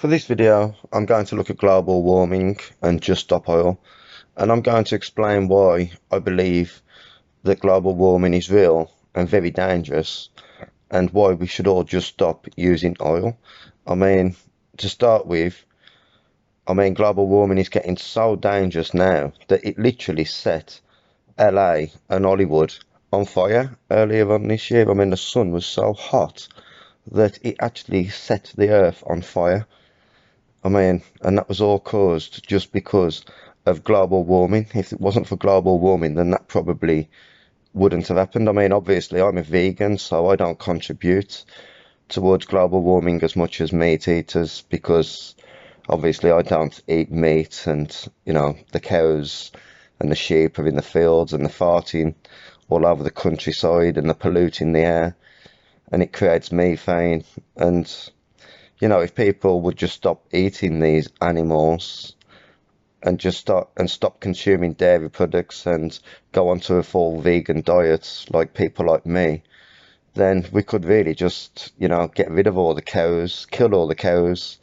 For this video, I'm going to look at global warming and just stop oil, and I'm going to explain why I believe that global warming is real and very dangerous, and why we should all just stop using oil. I mean, to start with, global warming is getting so dangerous now that it literally set LA and Hollywood on fire earlier on this year. The sun was so hot that it actually set the earth on fire. And that was all caused just because of global warming. If it wasn't for global warming, then that probably wouldn't have happened. Obviously, I'm a vegan, so I don't contribute towards global warming as much as meat eaters because obviously I don't eat meat, and the cows and the sheep are in the fields and they're farting all over the countryside and they're polluting the air, and it creates methane. And if people would just stop eating these animals and just stop consuming dairy products and go onto a full vegan diet like people like me, then we could really just, get rid of all the cows, kill all the cows,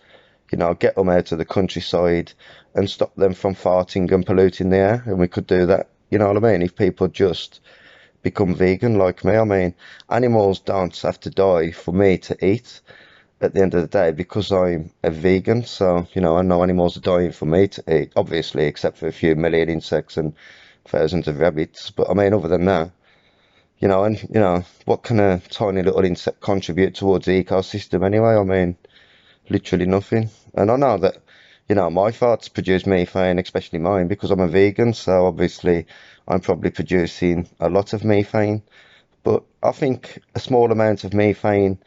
get them out of the countryside and stop them from farting and polluting the air. And we could do that, if people just become vegan like me. Animals don't have to die for me to eat at the end of the day because I'm a vegan. So, I know animals are dying for me to eat, obviously, except for a few million insects and thousands of rabbits. But other than that, what can a tiny little insect contribute towards the ecosystem anyway? Literally nothing. And I know that, my farts produce methane, especially mine, because I'm a vegan. So obviously I'm probably producing a lot of methane. But I think a small amount of methane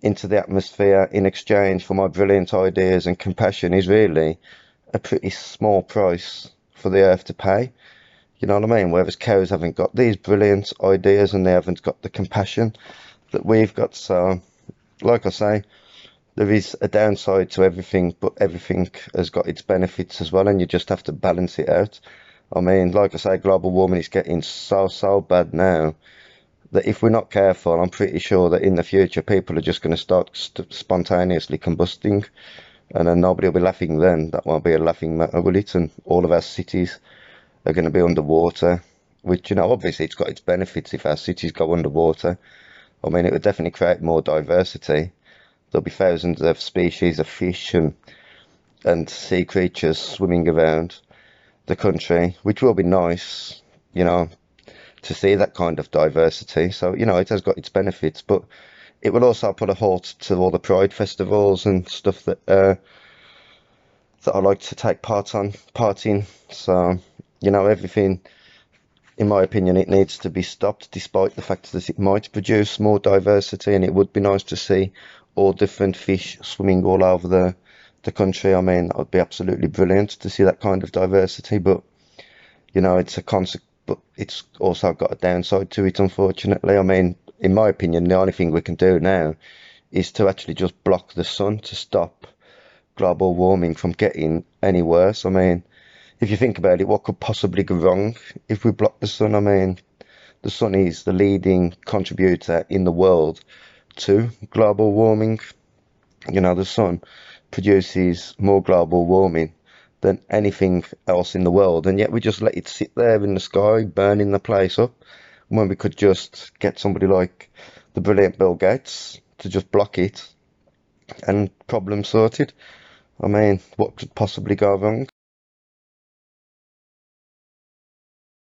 into the atmosphere in exchange for my brilliant ideas and compassion is really a pretty small price for the earth to pay. Whereas cows haven't got these brilliant ideas and they haven't got the compassion that we've got. So, like I say, there is a downside to everything, but everything has got its benefits as well, and you just have to balance it out. Like I say, global warming is getting so bad now that if we're not careful, I'm pretty sure that in the future people are just going to start spontaneously combusting, and then nobody will be laughing then. That won't be a laughing matter, will it? And all of our cities are going to be underwater, which, obviously it's got its benefits if our cities go underwater. It would definitely create more diversity. There'll be thousands of species of fish and sea creatures swimming around the country, which will be nice, to see that kind of diversity. So, it has got its benefits, but it will also put a halt to all the pride festivals and stuff that I like to take part in. So, everything, in my opinion, it needs to be stopped, despite the fact that it might produce more diversity, and it would be nice to see all different fish swimming all over the country. That would be absolutely brilliant to see that kind of diversity, but but it's also got a downside to it, unfortunately. In my opinion, the only thing we can do now is to actually just block the sun to stop global warming from getting any worse. If you think about it, what could possibly go wrong if we block the sun? The sun is the leading contributor in the world to global warming. The sun produces more global warming than anything else in the world, and yet we just let it sit there in the sky, burning the place up, when we could just get somebody like the brilliant Bill Gates to just block it and problem sorted. What could possibly go wrong?